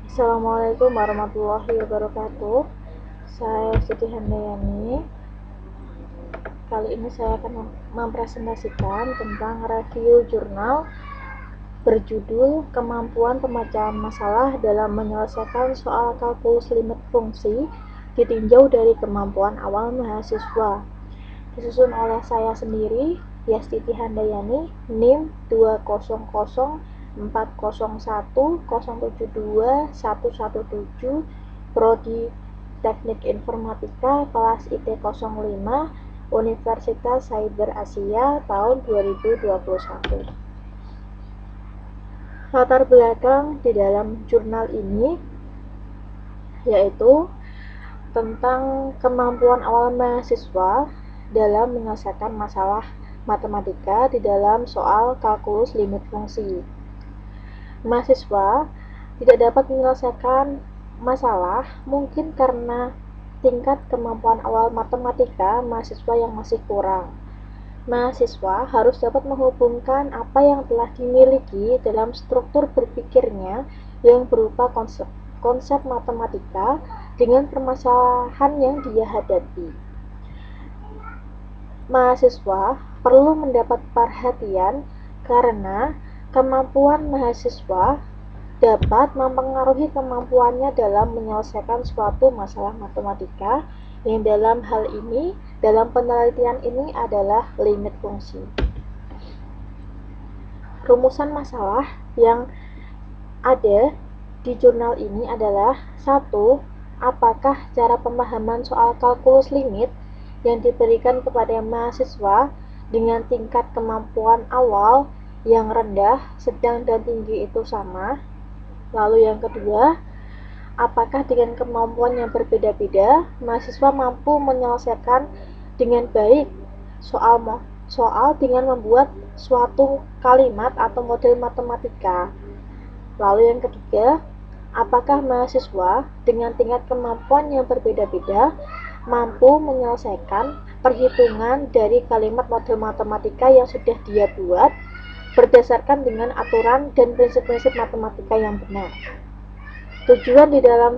Assalamualaikum warahmatullahi wabarakatuh. Saya Siti Handayani. Kali ini saya akan mempresentasikan tentang review jurnal berjudul Kemampuan Pemecahan Masalah dalam Menyelesaikan Soal Kalkulus Limit Fungsi ditinjau dari kemampuan awal mahasiswa. Disusun oleh saya sendiri, Yastiti Handayani, NIM 2001401072117, Prodi Teknik Informatika, kelas IT 05, Universitas Cyber Asia, tahun 2021. Latar belakang di dalam jurnal ini yaitu tentang kemampuan awal mahasiswa dalam menyelesaikan masalah matematika di dalam soal kalkulus limit fungsi. Mahasiswa tidak dapat menyelesaikan masalah mungkin karena tingkat kemampuan awal matematika mahasiswa yang masih kurang. Mahasiswa harus dapat menghubungkan apa yang telah dimiliki dalam struktur berpikirnya yang berupa konsep matematika dengan permasalahan yang dia hadapi. Mahasiswa perlu mendapat perhatian karena kemampuan mahasiswa dapat mempengaruhi kemampuannya dalam menyelesaikan suatu masalah matematika yang dalam hal ini, dalam penelitian ini adalah limit fungsi. Rumusan masalah yang ada di jurnal ini adalah: 1. Apakah cara pemahaman soal kalkulus limit yang diberikan kepada mahasiswa dengan tingkat kemampuan awal yang rendah, sedang, dan tinggi itu sama? Lalu yang kedua, apakah dengan kemampuan yang berbeda-beda, mahasiswa mampu menyelesaikan dengan baik soal dengan membuat suatu kalimat atau model matematika? Lalu yang ketiga, apakah mahasiswa dengan tingkat kemampuan yang berbeda-beda mampu menyelesaikan perhitungan dari kalimat model matematika yang sudah dia buat berdasarkan dengan aturan dan prinsip-prinsip matematika yang benar? Tujuan di dalam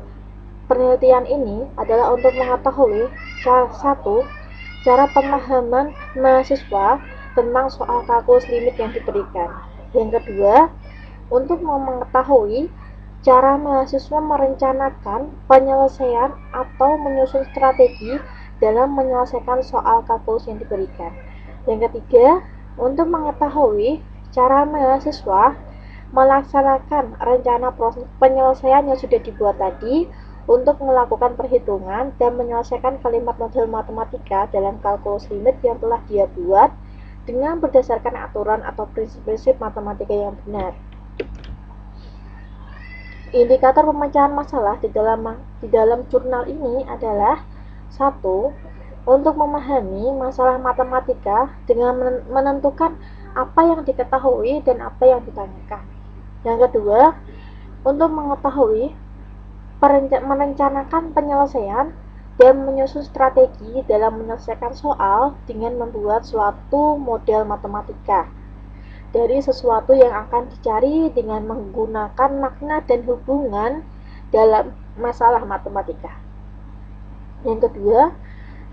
penelitian ini adalah untuk mengetahui cara pemahaman mahasiswa tentang soal kalkulus limit yang diberikan. Yang kedua, untuk mengetahui cara mahasiswa merencanakan penyelesaian atau menyusun strategi dalam menyelesaikan soal kalkulus yang diberikan. Yang ketiga, untuk mengetahui cara mahasiswa melaksanakan rencana proses penyelesaian yang sudah dibuat tadi untuk melakukan perhitungan dan menyelesaikan kalimat model matematika dalam kalkulus limit yang telah dia buat dengan berdasarkan aturan atau prinsip-prinsip matematika yang benar. Indikator pemecahan masalah di dalam jurnal ini adalah: 1. Untuk memahami masalah matematika dengan menentukan apa yang diketahui dan apa yang ditanyakan. Yang kedua, untuk mengetahui merencanakan penyelesaian dan menyusun strategi dalam menyelesaikan soal dengan membuat suatu model matematika dari sesuatu yang akan dicari dengan menggunakan makna dan hubungan dalam masalah matematika. Yang kedua,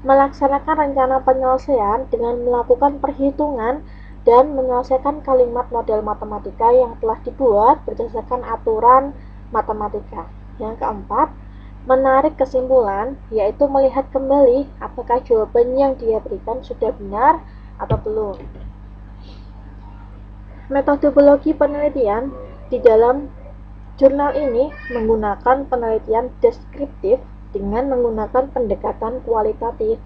melaksanakan rencana penyelesaian dengan melakukan perhitungan dan menyelesaikan kalimat model matematika yang telah dibuat berdasarkan aturan matematika. Yang keempat, menarik kesimpulan, yaitu melihat kembali apakah jawaban yang dia berikan sudah benar atau belum. Metodologi penelitian di dalam jurnal ini menggunakan penelitian deskriptif dengan menggunakan pendekatan kualitatif.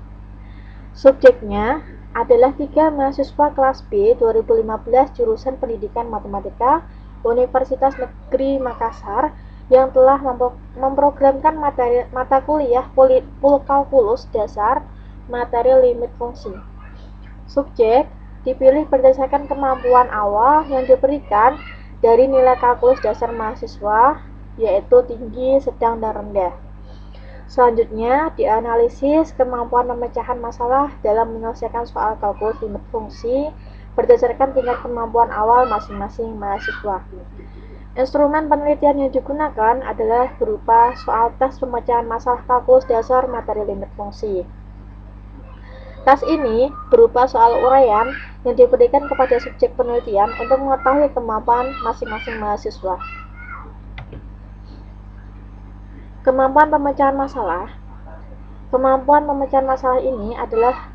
Subjeknya adalah 3 mahasiswa kelas B 2015 jurusan Pendidikan Matematika Universitas Negeri Makassar yang telah memprogramkan mata kuliah kalkulus dasar materi limit fungsi. Subjek dipilih berdasarkan kemampuan awal yang diberikan dari nilai kalkulus dasar mahasiswa, yaitu tinggi, sedang, dan rendah. Selanjutnya, dianalisis kemampuan pemecahan masalah dalam menyelesaikan soal kalkulus limit fungsi berdasarkan tingkat kemampuan awal masing-masing mahasiswa. Instrumen penelitian yang digunakan adalah berupa soal tes pemecahan masalah kalkulus dasar materi limit fungsi. Tes ini berupa soal uraian yang diberikan kepada subjek penelitian untuk mengetahui kemampuan masing-masing mahasiswa. Kemampuan pemecahan masalah. Kemampuan pemecahan masalah ini adalah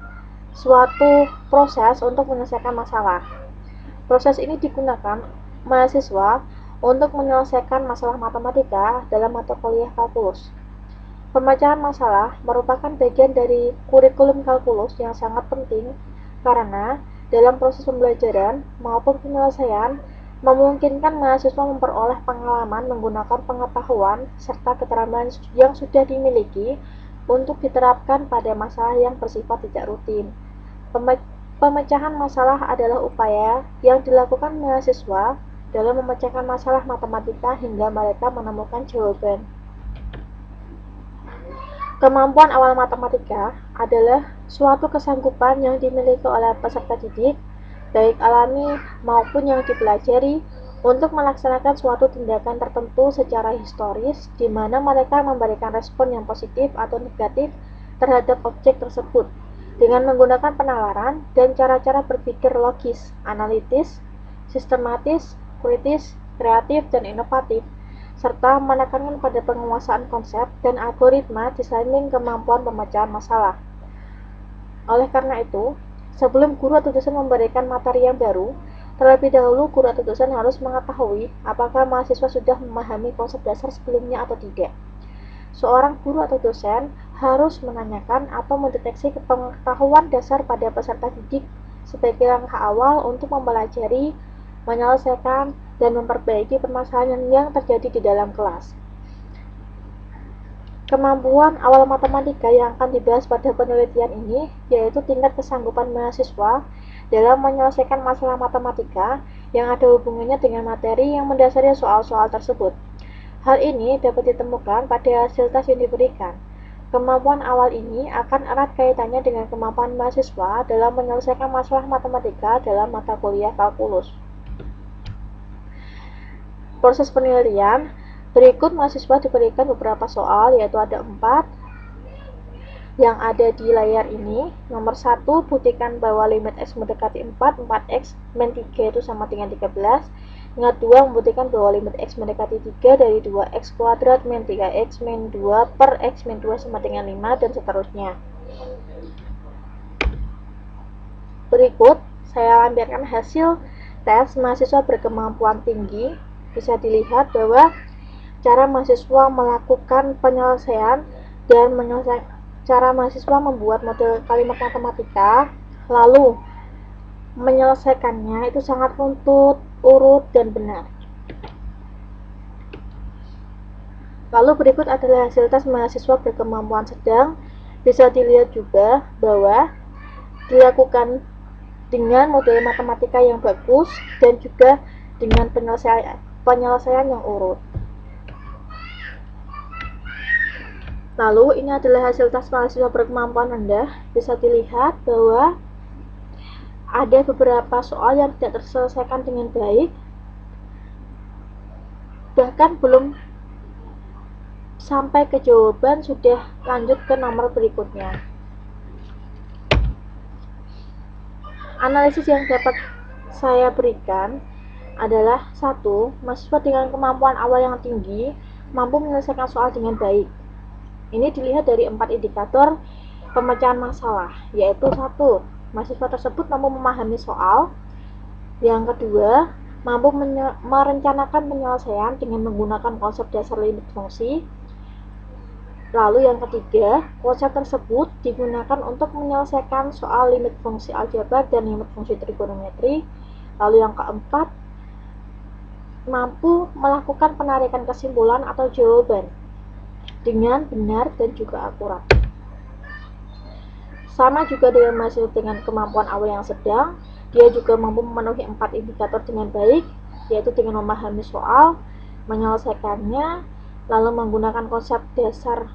suatu proses untuk menyelesaikan masalah. Proses ini digunakan mahasiswa untuk menyelesaikan masalah matematika dalam mata kuliah kalkulus. Pemecahan masalah merupakan bagian dari kurikulum kalkulus yang sangat penting karena dalam proses pembelajaran maupun penyelesaian memungkinkan mahasiswa memperoleh pengalaman menggunakan pengetahuan serta keterampilan yang sudah dimiliki untuk diterapkan pada masalah yang bersifat tidak rutin. Pemecahan masalah adalah upaya yang dilakukan mahasiswa dalam memecahkan masalah matematika hingga mereka menemukan jawaban. Kemampuan awal matematika adalah suatu kesanggupan yang dimiliki oleh peserta didik, baik alami maupun yang dipelajari, untuk melaksanakan suatu tindakan tertentu secara historis, di mana mereka memberikan respon yang positif atau negatif terhadap objek tersebut, dengan menggunakan penalaran dan cara-cara berpikir logis, analitis, sistematis, kritis, kreatif, dan inovatif, serta menekankan pada penguasaan konsep dan algoritma di samping kemampuan pemecahan masalah. Oleh karena itu, sebelum guru atau dosen memberikan materi yang baru, terlebih dahulu guru atau dosen harus mengetahui apakah mahasiswa sudah memahami konsep dasar sebelumnya atau tidak. Seorang guru atau dosen harus menanyakan atau mendeteksi pengetahuan dasar pada peserta didik sebagai langkah awal untuk mempelajari, menyelesaikan, dan memperbaiki permasalahan yang terjadi di dalam kelas. Kemampuan awal matematika yang akan dibahas pada penelitian ini yaitu tingkat kesanggupan mahasiswa dalam menyelesaikan masalah matematika yang ada hubungannya dengan materi yang mendasari soal-soal tersebut. Hal ini dapat ditemukan pada hasil tes yang diberikan. Kemampuan awal ini akan erat kaitannya dengan kemampuan mahasiswa dalam menyelesaikan masalah matematika dalam mata kuliah kalkulus. Proses penelitian. Berikut mahasiswa diberikan beberapa soal, yaitu ada 4 yang ada di layar ini. Nomor 1, buktikan bahwa limit x mendekati 4, 4x min 3 itu sama dengan 13. Yang kedua, membuktikan bahwa limit x mendekati 3 dari 2x kuadrat min 3x min 2 per x min 2 sama dengan 5, dan seterusnya. Berikut, saya lampirkan hasil tes mahasiswa berkemampuan tinggi. Bisa dilihat bahwa cara mahasiswa melakukan penyelesaian dan cara mahasiswa membuat model kalimat matematika, lalu menyelesaikannya itu sangat runtut, urut, dan benar. Lalu berikut adalah hasil tes mahasiswa berkemampuan sedang. Bisa dilihat juga bahwa dilakukan dengan model matematika yang bagus dan juga dengan penyelesaian yang urut. Lalu ini adalah hasil tes mahasiswa berkemampuan rendah. Bisa dilihat bahwa ada beberapa soal yang tidak terselesaikan dengan baik, bahkan belum sampai ke jawaban sudah lanjut ke nomor berikutnya. Analisis yang dapat saya berikan adalah 1. Mahasiswa dengan kemampuan awal yang tinggi mampu menyelesaikan soal dengan baik. Ini dilihat dari 4 indikator pemecahan masalah, yaitu 1. Mahasiswa tersebut mampu memahami soal. Yang kedua, mampu merencanakan penyelesaian dengan menggunakan konsep dasar limit fungsi. Lalu yang ketiga, konsep tersebut digunakan untuk menyelesaikan soal limit fungsi aljabar dan limit fungsi trigonometri. Lalu yang keempat, mampu melakukan penarikan kesimpulan atau jawaban dengan benar dan juga akurat. Sama juga dengan mahasiswa dengan kemampuan awal yang sedang, dia juga mampu memenuhi 4 indikator dengan baik, yaitu dengan memahami soal, menyelesaikannya, lalu menggunakan konsep dasar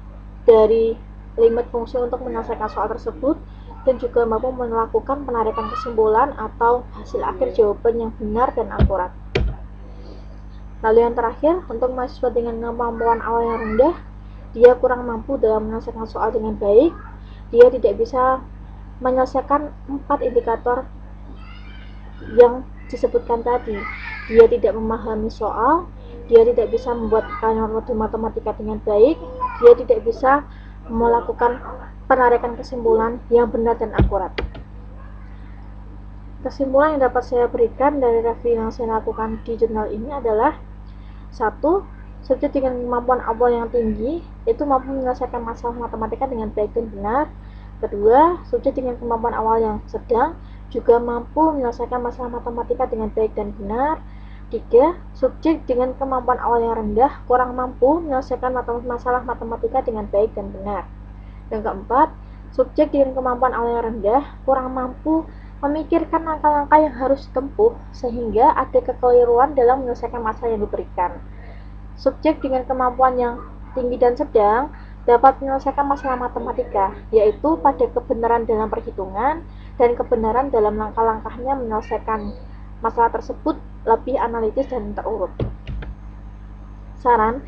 dari limit fungsi untuk menyelesaikan soal tersebut, dan juga mampu melakukan penarikan kesimpulan atau hasil akhir jawaban yang benar dan akurat. Lalu yang terakhir, untuk mahasiswa dengan kemampuan awal yang rendah, dia kurang mampu dalam menyelesaikan soal dengan baik, dia tidak bisa menyelesaikan 4 indikator yang disebutkan tadi. Dia tidak memahami soal, dia tidak bisa membuat kalimat matematika dengan baik, dia tidak bisa melakukan penarikan kesimpulan yang benar dan akurat. Kesimpulan yang dapat saya berikan dari review yang saya lakukan di jurnal ini adalah: 1. Subjek dengan kemampuan awal yang tinggi itu mampu menyelesaikan masalah matematika dengan baik dan benar. Kedua, subjek dengan kemampuan awal yang sedang juga mampu menyelesaikan masalah matematika dengan baik dan benar. 3. Subjek dengan kemampuan awal yang rendah kurang mampu menyelesaikan masalah matematika dengan baik dan benar. Yang keempat, subjek dengan kemampuan awal yang rendah kurang mampu memikirkan langkah-langkah yang harus ditempuh sehingga ada kekeliruan dalam menyelesaikan masalah yang diberikan. Subjek dengan kemampuan yang tinggi dan sedang dapat menyelesaikan masalah matematika, yaitu pada kebenaran dalam perhitungan dan kebenaran dalam langkah-langkahnya menyelesaikan masalah tersebut lebih analitis dan terurut. Saran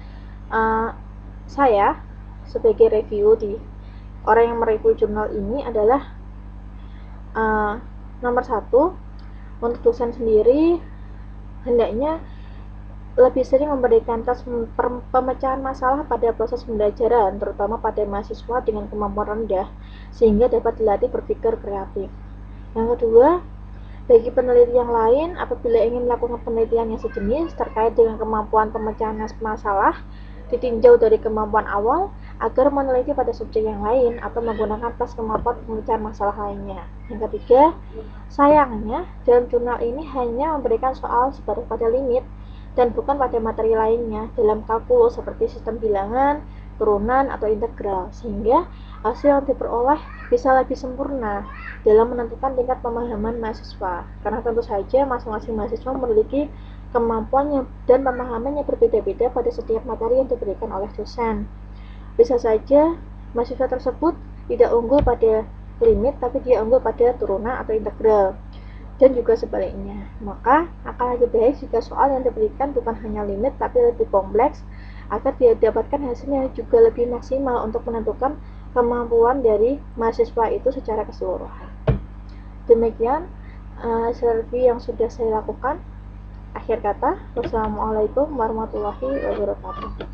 saya sebagai review di orang yang mereview jurnal ini adalah nomor 1, untuk dosen sendiri hendaknya lebih sering memberikan tes pemecahan masalah pada proses pembelajaran, terutama pada mahasiswa dengan kemampuan rendah, sehingga dapat dilatih berpikir kreatif. Yang kedua, bagi peneliti yang lain, apabila ingin melakukan penelitian yang sejenis terkait dengan kemampuan pemecahan masalah, ditinjau dari kemampuan awal agar meneliti pada subjek yang lain atau menggunakan tes kemampuan pemecahan masalah lainnya. Yang ketiga, sayangnya dalam jurnal ini hanya memberikan soal sebatas pada limit dan bukan pada materi lainnya dalam kalkulus seperti sistem bilangan, turunan, atau integral, sehingga hasil yang diperoleh bisa lebih sempurna dalam menentukan tingkat pemahaman mahasiswa, karena tentu saja masing-masing mahasiswa memiliki kemampuan dan pemahaman yang berbeda-beda pada setiap materi yang diberikan oleh dosen. Bisa saja mahasiswa tersebut tidak unggul pada limit, tapi dia unggul pada turunan atau integral, dan juga sebaliknya. Maka akan lebih baik jika soal yang diberikan bukan hanya limit tapi lebih kompleks, agar dia dapatkan hasilnya juga lebih maksimal untuk menentukan kemampuan dari mahasiswa itu secara keseluruhan. Demikian survei yang sudah saya lakukan. Akhir kata, wassalamualaikum warahmatullahi wabarakatuh.